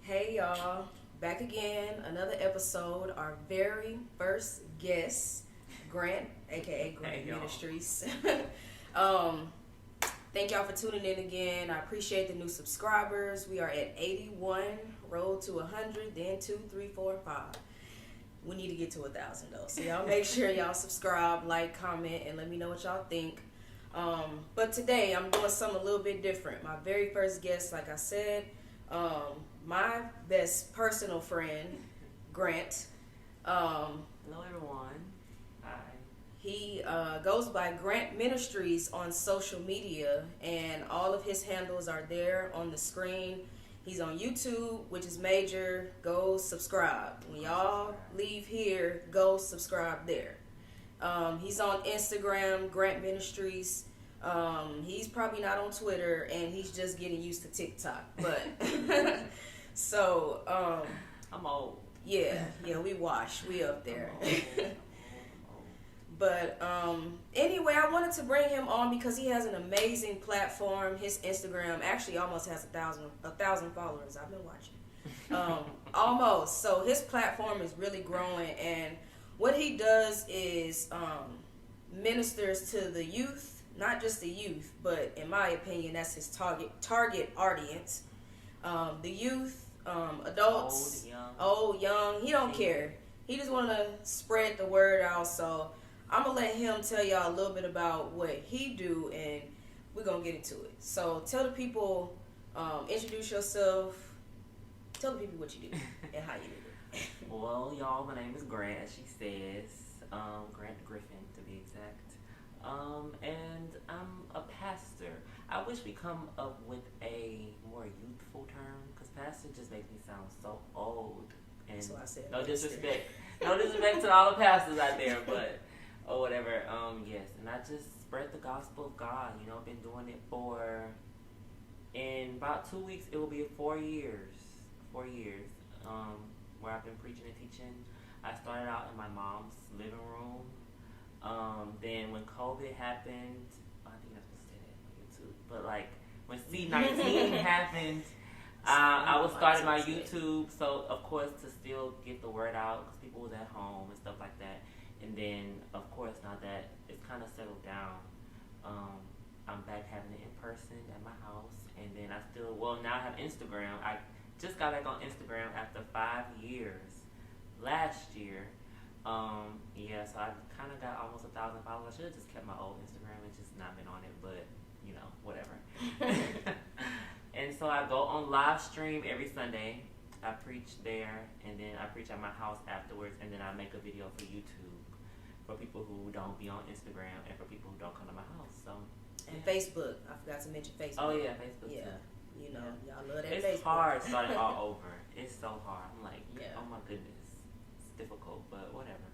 Hey y'all, back again, another episode. Our very first guest, Grant, aka Grant Hey, y'all. Ministries. um, thank y'all for tuning in again. I appreciate the new subscribers. We are at 81, road to 100, then 2, 3, 4, 5. We need to get to 1,000 though. So y'all make sure y'all subscribe, like, comment, and let me know what y'all think. But today I'm doing something a little bit different. My very first guest, like I said, my best personal friend, Grant. Hello, everyone. Hi. He goes by Grant Ministries on social media, and all of his handles are there on the screen. He's on YouTube, which is major. Go subscribe. When y'all leave here, go subscribe there. He's on Instagram, Grant Ministries. He's probably not on Twitter, and he's just getting used to TikTok. But so I'm old. yeah, we wash. We up there. I'm old. But anyway, I wanted to bring him on because he has an amazing platform. His Instagram actually almost has a thousand followers. I've been watching. Almost. So his platform is really growing, and what he does is ministers to the youth, not just the youth, but in my opinion, that's his target audience. The youth, adults, old, young. He don't care. He just want to spread the word out. So I'm gonna let him tell y'all a little bit about what he do, and we're gonna get into it. So tell the people, introduce yourself. Tell the people what you do and how you do it. Well, y'all, my name is Grant, as she says. Grant Griffin, to be exact. And I'm a pastor. I wish we come up with a more youthful term, because pastor just makes me sound so old. And That's why I said no pastor. disrespect. No disrespect to all the pastors out there, but or whatever. Yes, and I just spread the gospel of God. You know, I've been doing it for, in about 2 weeks, it will be 4 years. 4 years, where I've been preaching and teaching. I started out in my mom's living room. Then when COVID happened, I think I'm supposed to say that on YouTube, but like when C-19 happened, I was starting my YouTube, so of course to still get the word out because people was at home and stuff like that. And then of course now that it's kind of settled down, I'm back having it in person at my house, and then I still now I have Instagram. I just got back on Instagram after 5 years last year. So I kind of got almost 1,000 followers. I should have just kept my old Instagram and just not been on it, but you know, whatever. And so I go on live stream every Sunday. I preach there, and then I preach at my house afterwards, and then I make a video for YouTube for people who don't be on Instagram and for people who don't come to my house. So And Facebook. I forgot to mention Facebook. oh yeah, Facebook Yeah. too. You know, y'all love that It's Facebook. hard starting all over. It's so hard. I'm like, Yeah. oh my goodness, it's difficult, but whatever.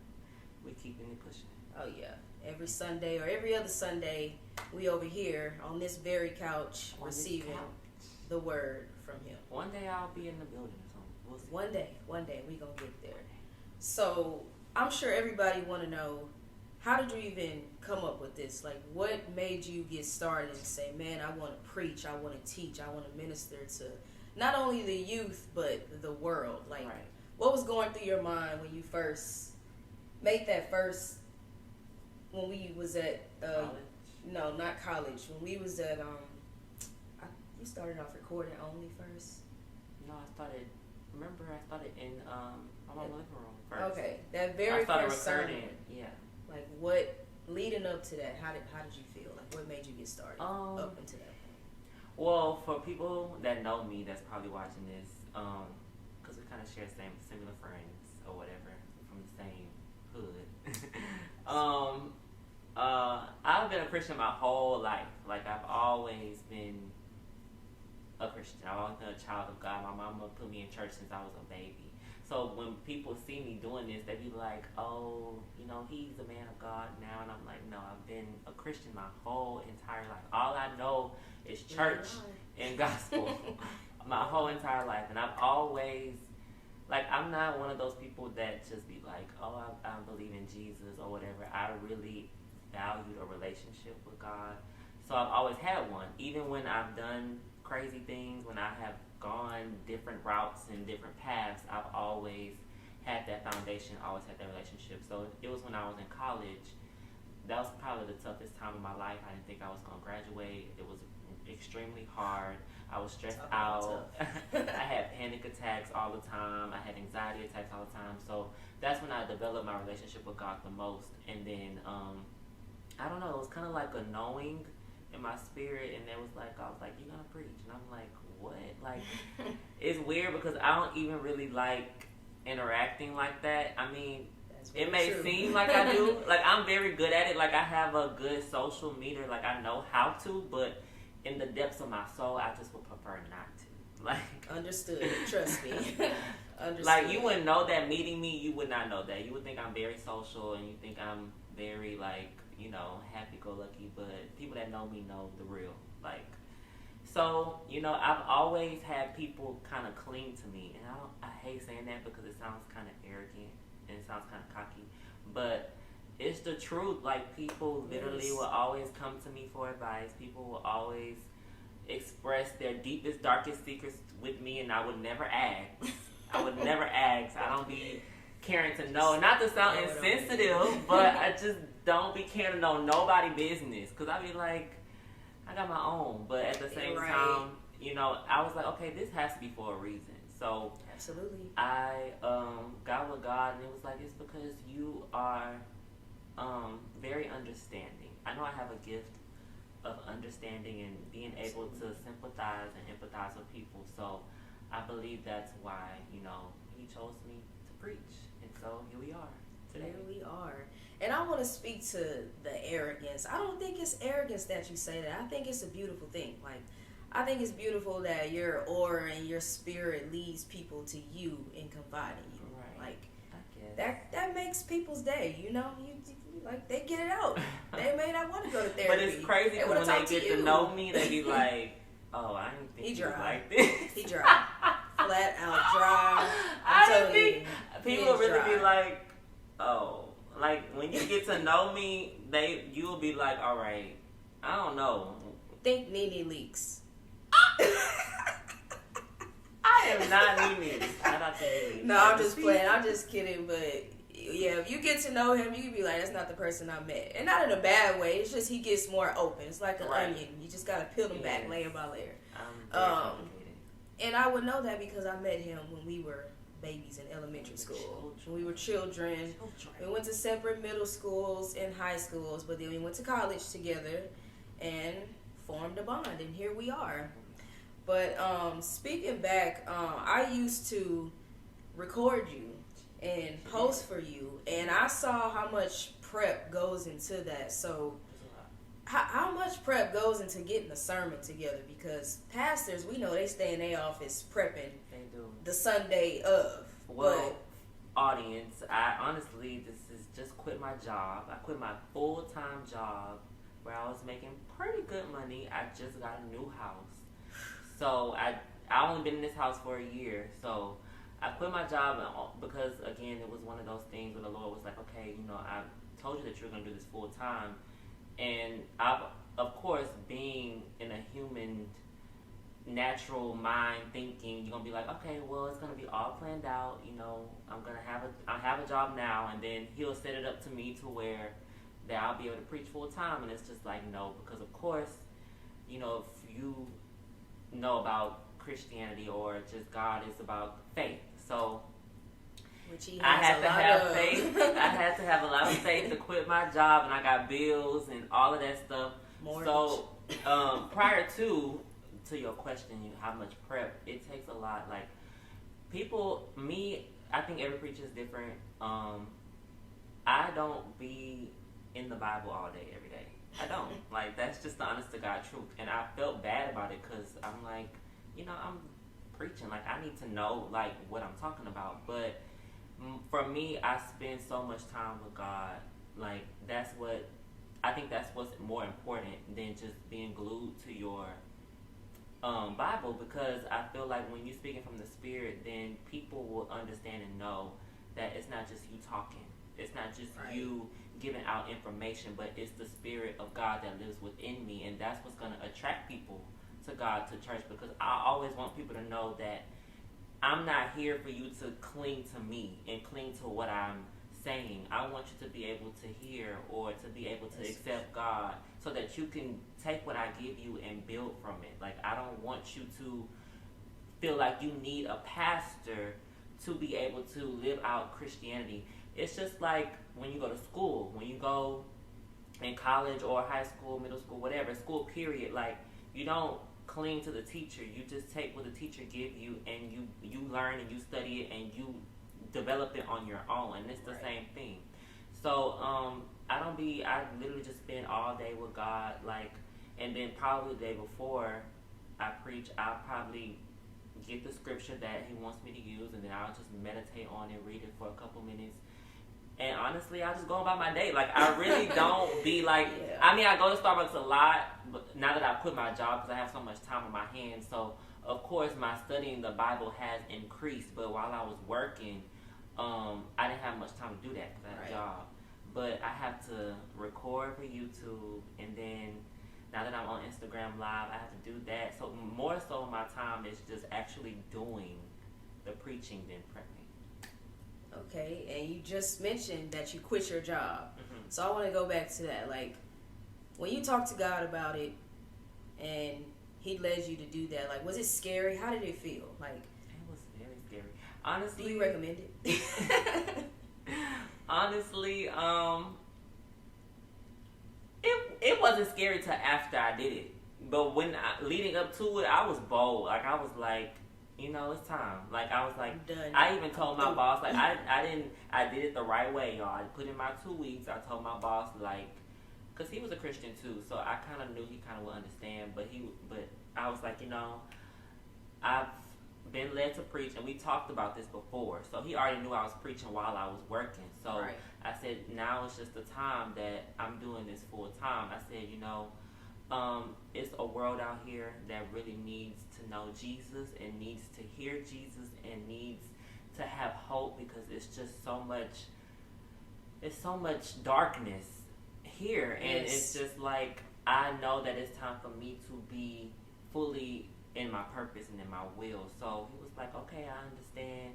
We keeping it pushing. Oh yeah. Every Sunday or every other Sunday, we over here on this very couch On this receiving couch. the word from him. One day I'll be in the building or something. We'll see. One day we gonna get there. So I'm sure everybody want to know, how did you even come up with this? Like, what made you get started and say, man, I want to preach, I want to teach, I want to minister to not only the youth but the world? Like, Right. what was going through your mind when you first made that first? When we was at College. no, not college. When we was at you started off recording only first. No, I started. Remember, I started in my living room first. Okay, that I very started first recording. sermon. Yeah. Like, what leading up to that? How did you feel? Like, what made you get started up into that point? Well, for people that know me, that's probably watching this, because we kind of share similar friends or whatever from the same hood. I've been a Christian my whole life. Like, I've always been a Christian. I've always been a child of God. My mama put me in church since I was a baby. So when people see me doing this, they be like, oh, you know, he's a man of God now. And I'm like, no, I've been a Christian my whole entire life. All I know is church and gospel my whole entire life. And I've always, like, I'm not one of those people that just be like, oh, I believe in Jesus or whatever. I really valued a relationship with God. So I've always had one. Even when I've done crazy things, when I have gone different routes and different paths, I've always had that foundation, always had that relationship. So it was when I was in college. That was probably the toughest time of my life. I didn't think I was going to graduate. It was extremely hard. I was stressed out. I had panic attacks all the time. I had anxiety attacks all the time. So that's when I developed my relationship with God the most. And then, I don't know, it was kind of like a knowing in my spirit. And it was like, I was like, you're going to preach. And I'm like, what? Like, it's weird because I don't even really like interacting like that. I mean, it may seem like I do. Like, I'm very good at it. Like, I have a good social meter. Like, I know how to, but in the depths of my soul, I just would prefer not to. Like, understood. Trust me. Understood. Like, you wouldn't know that meeting me. You would not know that. You would think I'm very social, and you think I'm very, like, you know, happy-go-lucky. But people that know me know the real. Like, so, you know, I've always had people kind of cling to me, and I hate saying that because it sounds kind of arrogant. And it sounds kind of cocky, but it's the truth. Like, people literally will always come to me for advice. People will always express their deepest, darkest secrets with me, and I would never ask. I would never ask. I don't be caring to know. Not to sound insensitive, but I just don't be caring to know nobody business. Because I be like, I got my own. But at the same time, you know, I was like, okay, this has to be for a reason. So absolutely, I got with God, and it was like, it's because you are very understanding. I know I have a gift of understanding and being able to sympathize and empathize with people. So I believe that's why, you know, He chose me to preach, and so here we are today. Here we are. And I want to speak to the arrogance. I don't think it's arrogance that you say that. I think it's a beautiful thing. Like, I think it's beautiful that your aura and your spirit leads people to you and confide in you. Right. Like, that makes people's day, you know? You like, they get it out. They may not want to go to therapy. But it's crazy because when they get to know me, they be like, oh, I didn't think he was like this. He dry. Flat out dry. I didn't think people really be like, oh. Like, when you get to know me, you'll be like, all right, I don't know. Think Nene Leakes. I am not Nene. Shout out to Nene. No, I'm just playing. I'm just kidding. But yeah, if you get to know him, you can be like, that's not the person I met. And not in a bad way. It's just he gets more open. It's like an onion. You just got to peel him back layer by layer. And I would know that because I met him when we were babies in elementary school. When we were children. We went to separate middle schools and high schools, but then we went to college together and formed a bond, and here we are. But speaking back, I used to record you and post for you, and I saw how much prep goes into that. So how much prep goes into getting a sermon together? Because pastors, we know they stay in their office prepping the Sunday of. Well, audience, I honestly, this is just quit my job. I quit my full-time job where I was making pretty good money. I just got a new house. So I only been in this house for a year. So I quit my job because, again, it was one of those things where the Lord was like, okay, you know, I told you that you're going to do this full-time. And of course, being in a human natural mind thinking, you're going to be like, okay, well, it's going to be all planned out. You know, I have a job now, and then He'll set it up to me to where that I'll be able to preach full time. And it's just like, no, because of course, you know, if you know about Christianity or just God, it's about faith. So I had to have faith. I had to have a lot of faith to quit my job, and I got bills and all of that stuff. Mortgage. So prior to your question, how much prep, it takes a lot. Like, I think every preacher is different. I don't be in the Bible all day, every day. I don't. Like, that's just the honest to God truth. And I felt bad about it because I'm like, you know, I'm preaching. Like, I need to know, like, what I'm talking about. But for me, I spend so much time with God. Like, I think that's what's more important than just being glued to your Bible, because I feel like when you're speaking from the Spirit, then people will understand and know that it's not just you talking. It's not just you giving out information, but it's the Spirit of God that lives within me, and that's what's going to attract people to God, to church, because I always want people to know that I'm not here for you to cling to me and cling to what I'm saying. I want you to be able to hear or to be able to accept God so that you can take what I give you and build from it. Like, I don't want you to feel like you need a pastor to be able to live out Christianity. It's just like when you go to school, when you go in college or high school, middle school, whatever, school period, like, you don't cling to the teacher. You just take what the teacher give you and you learn and you study it and you develop it on your own, and it's the same thing. So I literally just spend all day with God, like, and then probably the day before I preach, I'll probably get the scripture that he wants me to use, and then I'll just meditate on it, read it for a couple minutes. And honestly, I just go about my day. Like, I really don't be like, I mean, I go to Starbucks a lot, but now that I quit my job, because I have so much time on my hands, so of course my studying the Bible has increased. But while I was working, I didn't have much time to do that because I had a job. But I have to record for YouTube, and then now that I'm on Instagram Live, I have to do that. So more so my time is just actually doing the preaching than prepping. Okay, and you just mentioned that you quit your job. Mm-hmm. So I want to go back to that. Like, when you talk to God about it and he led you to do that, like, was it scary? How did it feel? Like, it was very scary. Honestly, do you recommend it? Honestly, it wasn't scary till after I did it. But leading up to it, I was bold. Like, I was like, you know, it's time. Like, I was like, done. I even told my boss, like, I did it the right way, y'all. I put in my 2 weeks. I told my boss, like, because he was a Christian too, so I kind of knew he kind of would understand. But I was like, you know, I've been led to preach, and we talked about this before. So he already knew I was preaching while I was working. So I said, now it's just the time that I'm doing this full time. I said, you know, it's a world out here that really needs to know Jesus and needs to hear Jesus and needs to have hope, because it's just so much darkness here. And it's just like, I know that it's time for me to be fully in my purpose and in my will. So he was like, okay, I understand.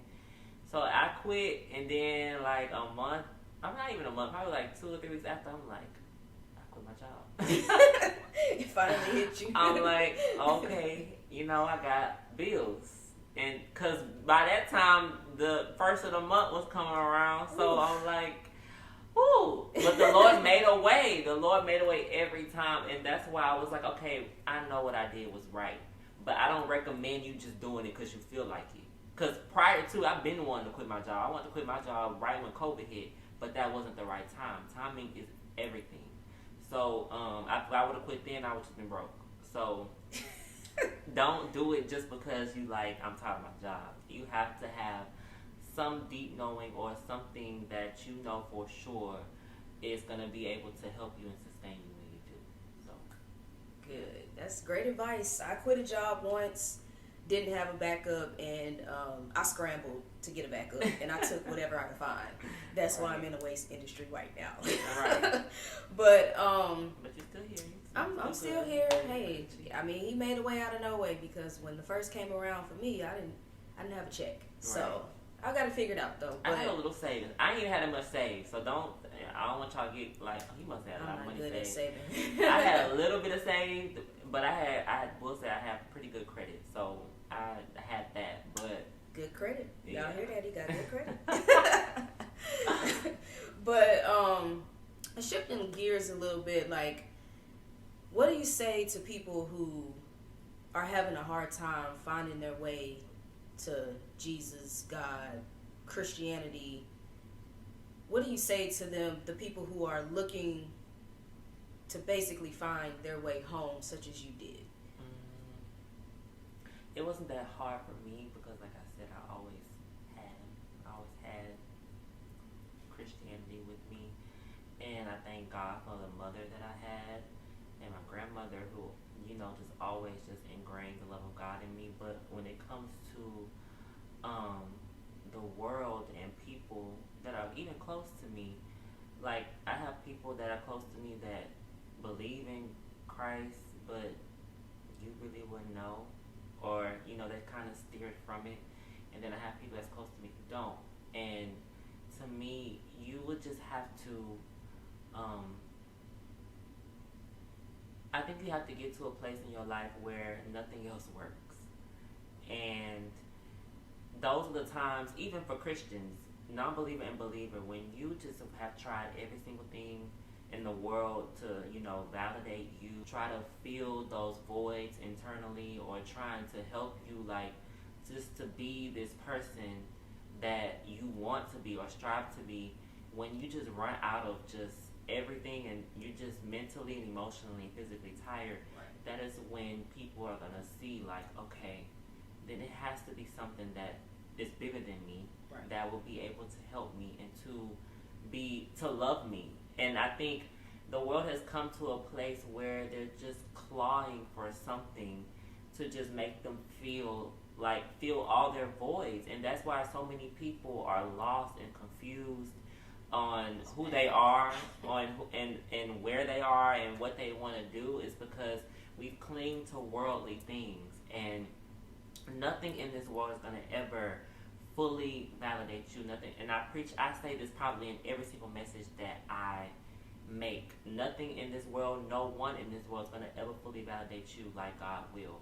So I quit, and then like a month, I'm not even a month, probably like 2 or 3 weeks after, I'm like, I quit my job. It finally hit you. I'm like, okay, you know, I got bills. And because by that time, the first of the month was coming around, so I'm like, ooh. But the Lord made a way. The Lord made a way every time, and that's why I was like, okay, I know what I did was right. But I don't recommend you just doing it because you feel like it. Because prior to, I've been wanting to quit my job. I wanted to quit my job right when COVID hit, but that wasn't the right time. Timing is everything. So if I would have quit then, I would have just been broke. So don't do it just because you like, I'm tired of my job. You have to have some deep knowing or something that you know for sure is going to be able to help you and sustain you when you do. So good. That's great advice. I quit a job once, didn't have a backup, and I scrambled to get a backup, and I took whatever I could find. That's why I'm in the waste industry right now. But you're still here. I'm still here. Hey, I mean, he made a way out of no way, because when the first came around for me, I didn't have a check. So I got to figure it out though. But I had a little savings. I ain't even had that much saved, so I don't want y'all to get like, he must have a lot of money saved. Saving. I had a little bit of saved, but I will say I have pretty good credit, so I had that. But good credit. Yeah. Y'all hear that? He got good credit. But shifting gears a little bit, like, what do you say to people who are having a hard time finding their way to Jesus, God, Christianity? What do you say to them, the people who are looking to basically find their way home, such as you did? It wasn't that hard for me because, like I said, I always had Christianity with me, and I thank God for the mother that I had and my grandmother, who, you know, just always just ingrained the love of God in me. But when it comes to the world and people that are even close to me, like, I have people that are close to me that believe in Christ, but you really wouldn't and then I have people that's close to me who don't. And to me, you would just have to, I think you have to get to a place in your life where nothing else works. And those are the times, even for Christians, non-believer and believer, when you just have tried every single thing in the world to, validate you, try to fill those voids internally, or trying to help you, like, just to be this person that you want to be or strive to be, when you just run out of just everything and you're just mentally and emotionally, physically tired, Right. that is when people are going to see, like, okay, then it has to be something that is bigger than me, Right. that will be able to help me and to love me. And I think the world has come to a place where they're just clawing for something to just make them feel all their voids. And that's why so many people are lost and confused on who they are, and where they are and what they want to do, is because we've clinged to worldly things, and nothing in this world is going to ever fully validate you. Nothing. And I say this probably in every single message that I make. Nothing in this world, no one in this world is going to ever fully validate you like God will.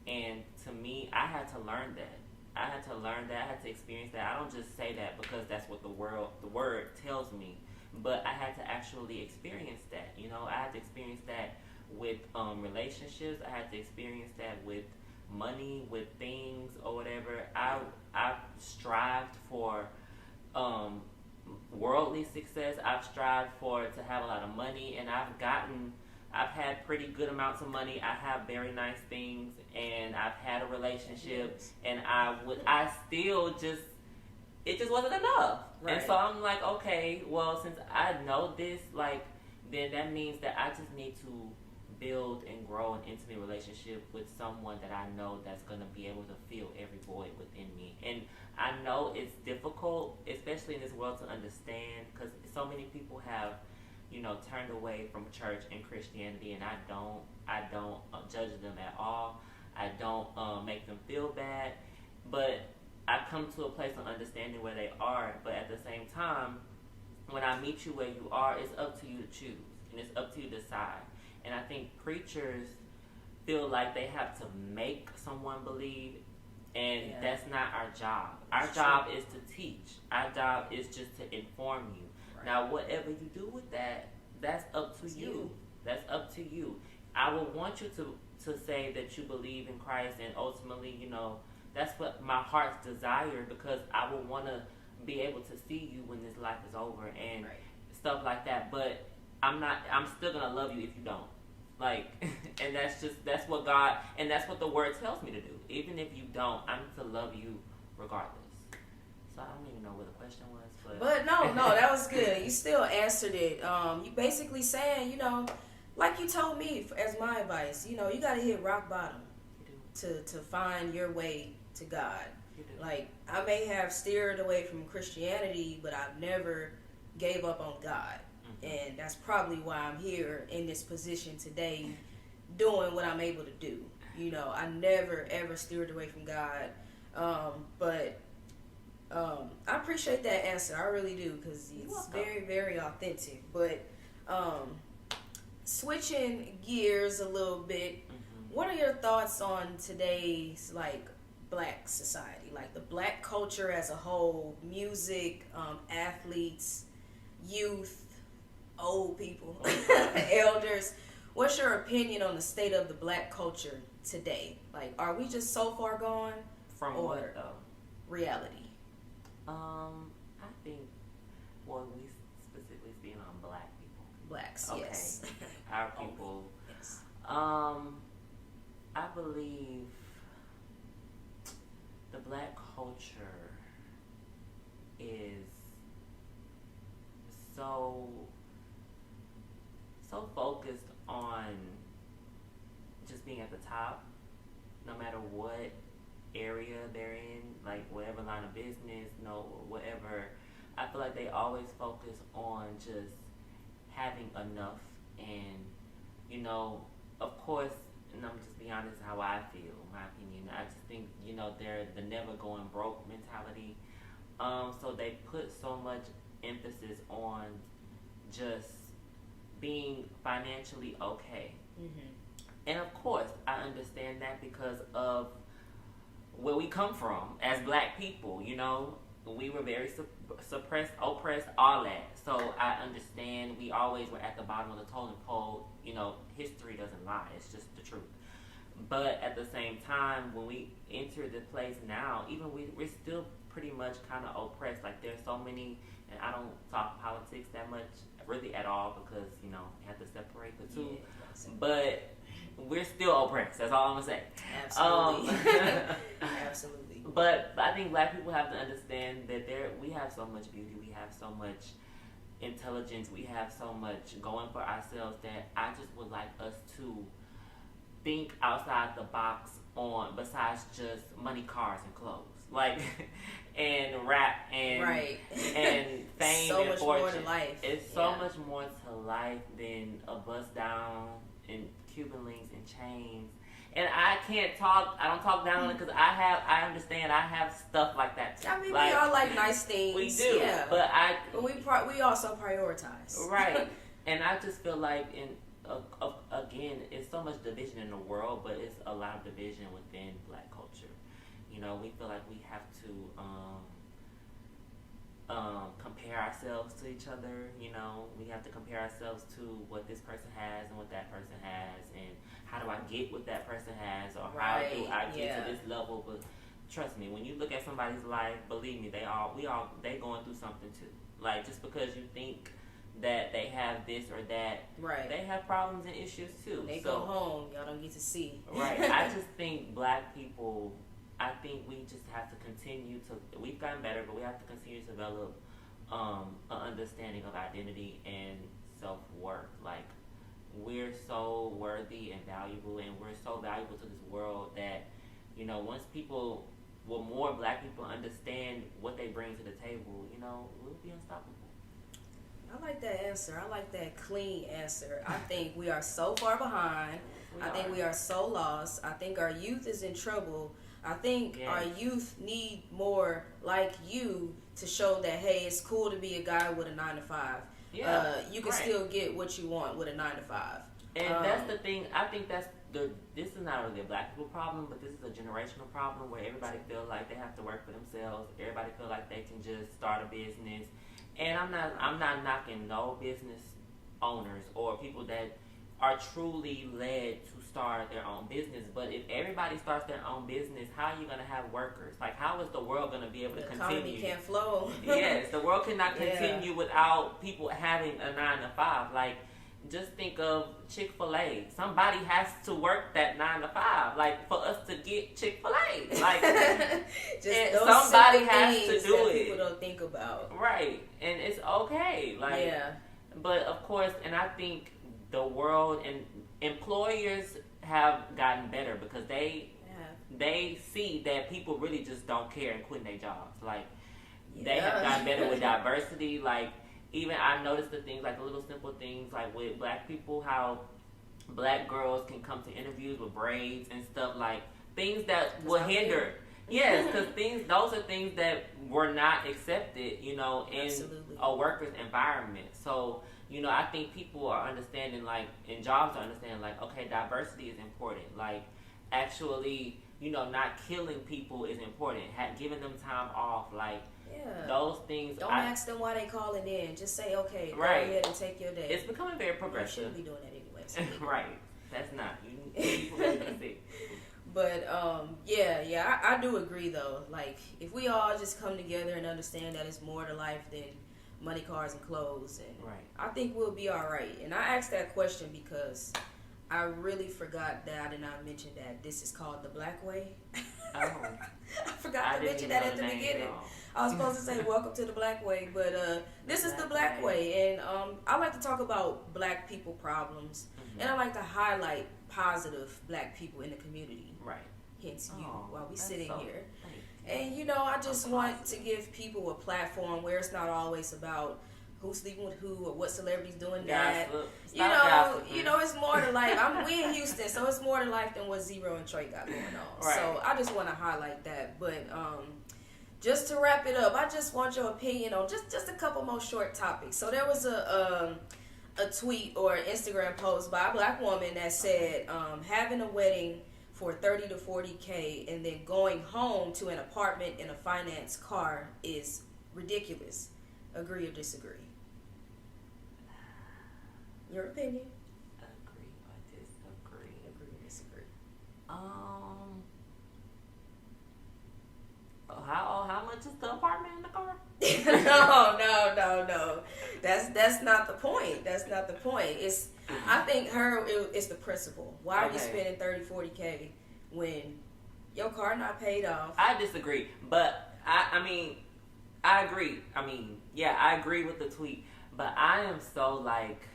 And to me, I had to learn that. I had to experience that. I don't just say that because that's what the word tells me, but I had to actually experience that. I had to experience that with relationships. I had to experience that with money, with things or whatever. I've strived for worldly success. I've strived to have a lot of money, and I've had pretty good amounts of money. I have very nice things, and I've had a relationship, and I still just, it just wasn't enough. Right. And so I'm like, okay, well, since I know this, like, then that means that I just need to build and grow an intimate relationship with someone that I know that's going to be able to fill every void within me. And I know it's difficult, especially in this world, to understand, because so many people have turned away from church and Christianity, and I don't judge them at all. I don't make them feel bad, but I come to a place of understanding where they are. But at the same time, when I meet you where you are, it's up to you to choose, and it's up to you to decide. And I think preachers feel like they have to make someone believe, and that's not our job. Our job is to teach. Our job is just to inform you. Right. Now, whatever you do with that, that's up to you. That's up to you. I would want you to say that you believe in Christ, and ultimately, that's what my heart's desire, because I would want to be able to see you when this life is over and stuff like that. But I'm still going to love you if you don't. Like, and that's what God, and that's what the word tells me to do. Even if you don't, I'm to love you regardless. So I don't even know what the question was. But no, that was good. You still answered it. You basically saying, like you told me as my advice, you got to hit rock bottom to find your way to God. Like, I may have steered away from Christianity, but I've never gave up on God. And that's probably why I'm here in this position today, doing what I'm able to do. I never, ever steered away from God. But I appreciate that answer. I really do, because it's very, very authentic. But switching gears a little bit, what are your thoughts on today's, like, black society? Like, the black culture as a whole, music, athletes, youth, old people, elders. What's your opinion on the state of the black culture today? Like, are we just so far gone? From what, though? Reality. I think, well, we specifically speaking on black people. Blacks, okay. Yes. Our people. Yes. I believe the black culture is so focused on just being at the top, no matter what area they're in, like whatever line of business, whatever. I feel like they always focus on just having enough, and of course and I'm just be honest how I feel, my opinion. I just think, they're the never going broke mentality. So they put so much emphasis on just being financially okay. Mm-hmm. And of course, I understand that because of where we come from as black people. We were very suppressed, oppressed, all that. So I understand we always were at the bottom of the totem pole. History doesn't lie. It's just the truth. But at the same time, when we enter the place now, even we're still pretty much kind of oppressed. Like there's so many, and I don't talk politics that much, really at all, because you have to separate the two. Yeah, but we're still oppressed. That's all I'm gonna say. Absolutely. Absolutely. But I think black people have to understand that we have so much beauty, we have so much intelligence, we have so much going for ourselves that I just would like us to think outside the box besides just money, cars, and clothes. Like, and rap and right. and fame so and much fortune. More to life. It's so much more to life than a bust down and Cuban links and chains. And I don't talk down on it because I understand I have stuff like that too. I mean, we all like nice things. We do, yeah. But we also prioritize. Right. And I just feel like again, it's so much division in the world, but it's a lot of division within black culture. We feel like we have to compare ourselves to each other. We have to compare ourselves to what this person has and what that person has, and how do I get what that person has, or how do I get to this level. But trust me, when you look at somebody's life, believe me, they going through something too. Like, just because you think that they have this or that, right? They have problems and issues too. When they go home, y'all don't get to see. Right. I just think black people, I think we just have to continue to. We've gotten better, but we have to continue to develop an understanding of identity and self-worth. Like, we're so worthy and valuable, and we're so valuable to this world that, once more black people understand what they bring to the table, we'll be unstoppable. I like that answer. I like that clean answer. I think we are so far behind. I think we are so lost. I think our youth is in trouble. I think our youth need more like you to show that, hey, it's cool to be a guy with a 9-to-5. Yeah, you can still get what you want with a 9-to-5. And that's the thing. I think this is not really a black people problem, but this is a generational problem where everybody feel like they have to work for themselves. Everybody feel like they can just start a business. And I'm not knocking no business owners or people that are truly led to start their own business. But if everybody starts their own business, how are you going to have workers? Like, how is the world going to be able to continue? The economy can't flow. Yes, the world cannot continue without people having a 9-to-5. Like, just think of Chick-fil-A. Somebody has to work that 9-to-5, like, for us to get Chick-fil-A. Like, just somebody has to do it. People don't think about. Right, and it's okay. Like, but of course, and I think the world and employers have gotten better because they see that people really just don't care and quitting their jobs. Like, they have gotten better with diversity. Like, even I noticed the things, like the little simple things, like with black people, how black girls can come to interviews with braids and stuff, like things that will hinder. Yes, because those are things that were not accepted, in a worker's environment. So, I think people are understanding, like, and jobs are understanding, like, okay, diversity is important. Like, actually, not killing people is important. Giving them time off, like, those things. Don't ask them why they calling in. Just say, okay, go ahead and take your day. It's becoming very progressive. You shouldn't be doing that anyway. So right. That's not. People make a mistake. But I do agree though. Like, if we all just come together and understand that it's more to life than money, cars, and clothes, and I think we'll be all right. And I asked that question because I really forgot that I did not mention that this is called the Black Way. Oh. I forgot to mention that at the beginning. I was supposed to say welcome to the Black Way, but this is the Black Way, and I like to talk about black people problems, and I like to highlight positive black people in the community. Right. Hence you, while we sitting here. And I just want to give people a platform where it's not always about who's sleeping with who or what celebrities doing that. Gossip. You Stop know, gossiping. you know, it's more to life. We in Houston, so it's more to life than what Zero and Trey got going on. Right. So I just want to highlight that. But just to wrap it up, I just want your opinion on just a couple more short topics. So there was a tweet or Instagram post by a black woman that said having a wedding for 30 to 40K and then going home to an apartment in a finance car is ridiculous. Agree or disagree? Your opinion? Agree or disagree? Agree or disagree? How much is the apartment in the car? No. That's not the point. That's not the point. I think it's the principle. Why are you spending 30, 40K when your car not paid off? I disagree, but I mean, I agree. I mean, yeah, I agree with the tweet, but I am so like,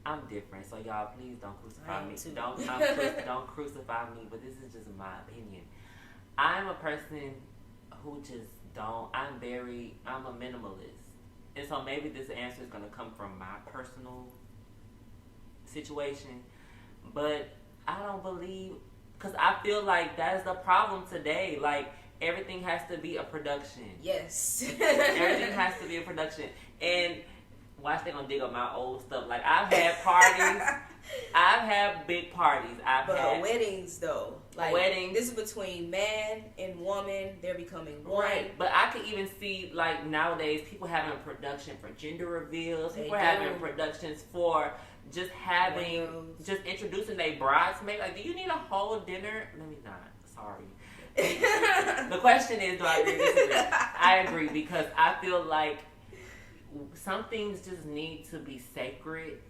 I'm different. So y'all, please don't crucify me. Don't crucify me. But this is just my opinion. I'm a person who just I'm a minimalist, and so maybe this answer is gonna come from my personal situation, but I don't believe, because I feel like that is the problem today. Like, everything has to be a production. Yes. Everything has to be a production. And watch, they gonna dig up my old stuff. Like, I've had parties. I've had big parties. But weddings, though. Like, weddings. This is between man and woman. They're becoming one. Right. But I could even see, like, nowadays, people having a production for gender reveals. People having productions for just just introducing their bridesmaid. Like, do you need a whole dinner? Let me not. Sorry. The question is, do I agree or disagree? I agree, because I feel like some things just need to be sacred,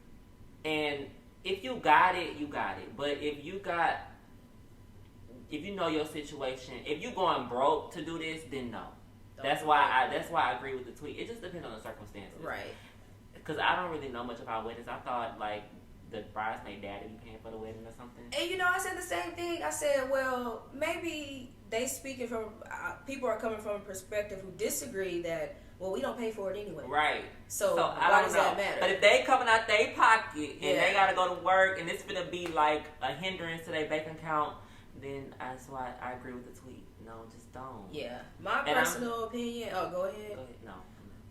and if you got it, you got it. But if you know your situation, if you going broke to do this, then no. That's why I agree with the tweet. It just depends on the circumstances, right? Because I don't really know much about weddings. I thought like the bridesmaid daddy be paying for the wedding or something. And you know, I said the same thing. I said, well, maybe they speaking from people are coming from a perspective who disagree that, well, we don't pay for it anyway. Right. So I why don't does know. that matter? But if they coming out their pocket and they got to go to work and it's going to be like a hindrance to their bank account, then that's why I agree with the tweet. No, just don't. Yeah. My personal opinion. Oh, go ahead. No.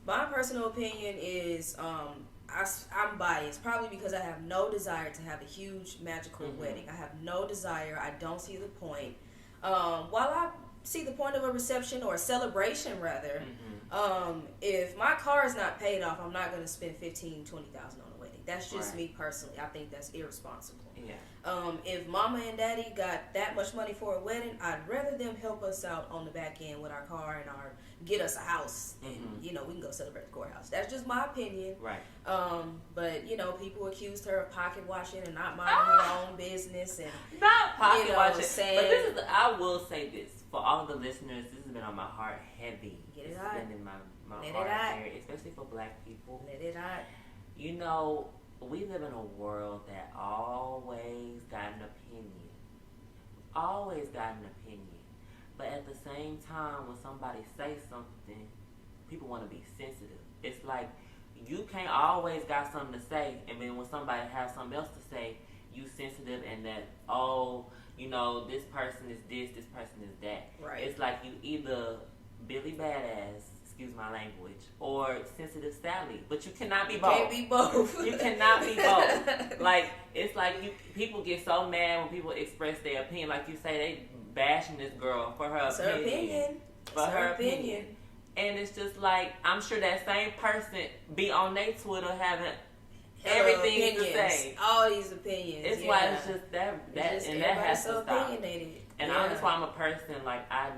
My personal opinion is I'm biased, probably because I have no desire to have a huge magical wedding. I have no desire. I don't see the point. While I see the point of a reception or a celebration, rather, if my car is not paid off, I'm not going to spend $15,000, $20,000 on a wedding. That's just me personally. I think that's irresponsible. Yeah. If mama and daddy got that much money for a wedding, I'd rather them help us out on the back end with our car and get us a house, and we can go celebrate the courthouse. That's just my opinion. Right. But people accused her of pocket watching and not minding her own business and not pocket watching. Saying, but I will say this for all the listeners. This has been on my heart heavy. Get it it's out. been in my heart heavy, especially for Black people. Let it out. You know, we live in a world that always got an opinion. Always got an opinion. But at the same time, when somebody say something, people want to be sensitive. It's like you can't always got something to say, and then when somebody has something else to say, you sensitive and that, this person is this person is that. Right. It's like you either Billy Badass, excuse my language, or sensitive Sally, but you cannot be both. Can't be both. You cannot be both. Like, it's like people get so mad when people express their opinion. Like you say, they bashing this girl for her opinion. For her opinion. And it's just like, I'm sure that same person be on their Twitter having everything to say. All these opinions. It's why it's just that has to stop. Opinionated. And that's why I'm a person, like, I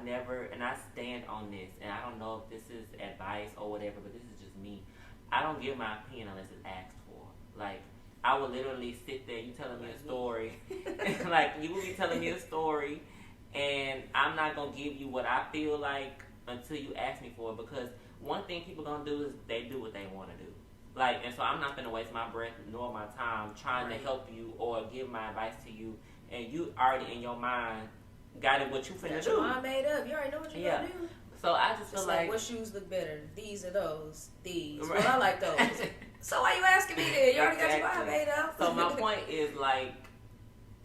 stand on this, and I don't know if this is advice or whatever, but this is just me. I don't give my opinion unless it's asked for. Like, I will literally sit there, you telling me a story, like, you will be telling me a story, and I'm not going to give you what I feel like until you ask me for it, because one thing people going to do is they do what they want to do. Like, and so I'm not going to waste my breath nor my time trying to help you or give my advice to you, and you already in your mind got it what you finna do. Your mind made up. You already know what you're gonna do. So I just feel It's like what shoes look better? These or those? These. Right. Well, I like those. So why you asking me then? You already got your mind made up. So my point is like,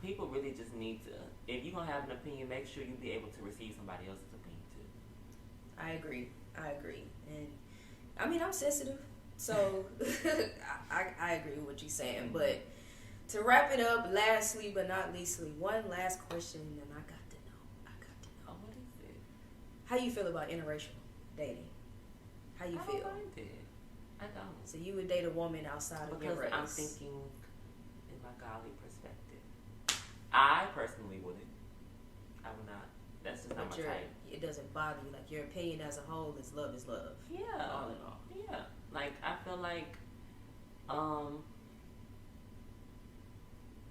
people really just need to. If you're gonna have an opinion, make sure you be able to receive somebody else's opinion too. I agree. And I mean, I'm sensitive, so I agree with what you're saying. But to wrap it up, lastly but not leastly, one last question, and I got to know. Oh, what is it? How you feel about interracial dating? How you feel? I don't mind it. I don't. So you would date a woman outside of your Because race? I'm thinking in my godly perspective. I personally wouldn't. I would not. That's just not my type. It doesn't bother you. Like, your opinion as a whole is love is love. Yeah. All in all. Yeah. Like, I feel like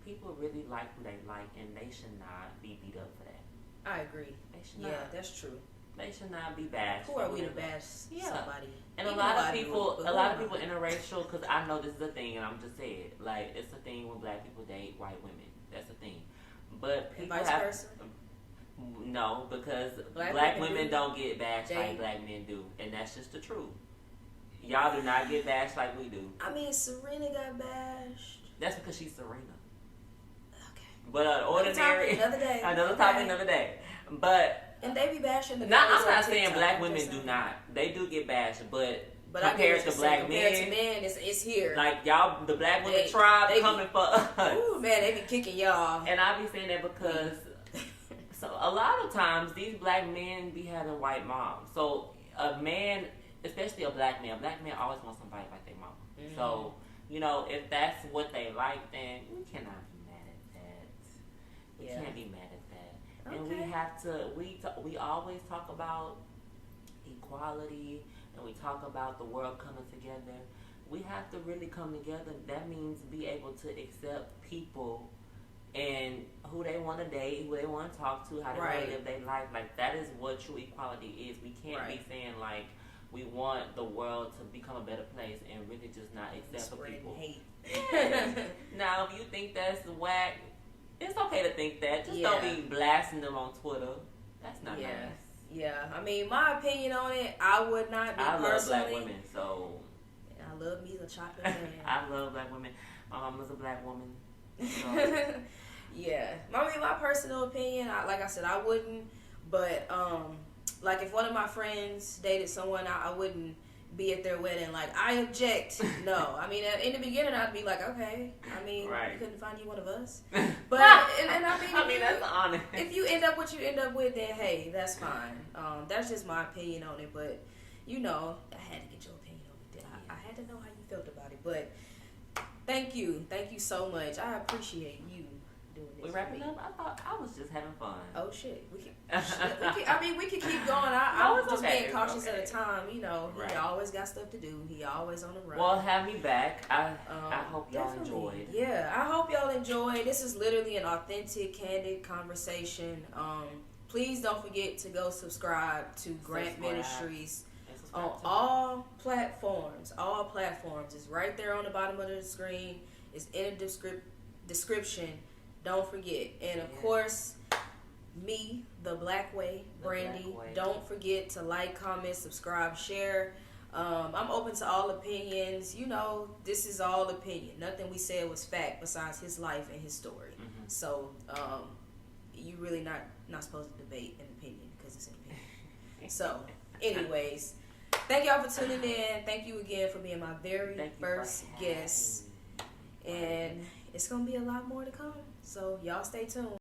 people really like who they like, and they should not be beat up for that. I agree. They should Yeah, not. that's true. They should not be bashed. Who are we to whatever. bash somebody? And a Even lot though of I do, people, but a who lot am of I? people interracial, because I know this is a thing, and I'm just saying it. Like, it's a thing when black people date white women. That's a thing. But And people vice have versa? no, because Black black women women do. don't get bashed They- like black men do, and that's just the truth. Y'all do not get bashed like we do. I mean, Serena got bashed. That's because she's Serena. Okay. But ordinary, Another day. another Okay. topic, another day. But And they be bashing the not, girls I'm on not saying TikTok. black I'm women just do saying. not. They do get bashed, but But I get compared what to you're black saying. Compared men, to men, it's here. like y'all, the black women They tribe be- coming for us. Ooh, man, they be kicking y'all. And I be saying that because so a lot of times these black men be having white moms. So a man, especially a black man always wants somebody like their mama. Mhm. So, you know, if that's what they like, then we cannot be mad at that. We Yeah. can't be mad at that. And Okay. we have to, we always talk about equality, and we talk about the world coming together. We have to really come together. That means be able to accept people and who they want to date, who they want to talk to, how they want Right. to live their life. Like, that is what true equality is. We can't Right. be saying, like, we want the world to become a better place and really just not accept for Spreading people. hate. Now, if you think that's whack, it's okay to think that. Just Yeah. don't be blasting them on Twitter. That's not Yeah. nice. Yeah, I mean, my opinion on it, I would not be I love personally. black women, so I love me a chopping man. I love black women. My mama's a black woman. So. Yeah, I mean, my personal opinion, like I said, I wouldn't. But like if one of my friends dated someone, I wouldn't be at their wedding. Like, I object. No, I mean, in the beginning, I'd be like, okay. I mean, Right. you couldn't find you one of us. But and I mean, I mean, that's honest. if you end up what you end up with, then hey, that's fine. That's just my opinion on it. But you know, I had to get your opinion on it. I had to know how you felt about it. But thank you so much. I appreciate you doing this. We wrapping up? I thought I was just having fun. Oh shit, we can. I mean, we can keep going. No, I'm it's just okay, being it's cautious okay. at a time. You know, he Right. always got stuff to do. He always on the run. Well, have me back. I hope y'all Definitely. enjoyed. Yeah, I hope y'all enjoyed. This is literally an authentic, candid conversation. Please don't forget to go subscribe to Grant Subscribe. Ministries And subscribe on to all platforms. All platforms. It's right there on the bottom of the screen. It's in the description. Don't forget. And of Yeah. course, me, the Black Way, The Brandy. Black Way. Don't forget to like, comment, subscribe, share. I'm open to all opinions. You know, this is all opinion. Nothing we said was fact besides his life and his story. Mhm. So, you really not supposed to debate an opinion because it's an opinion. So, anyways, thank y'all for tuning in. Thank you again for being my very Thank you first for guest. having me. And it's going to be a lot more to come. So, y'all stay tuned.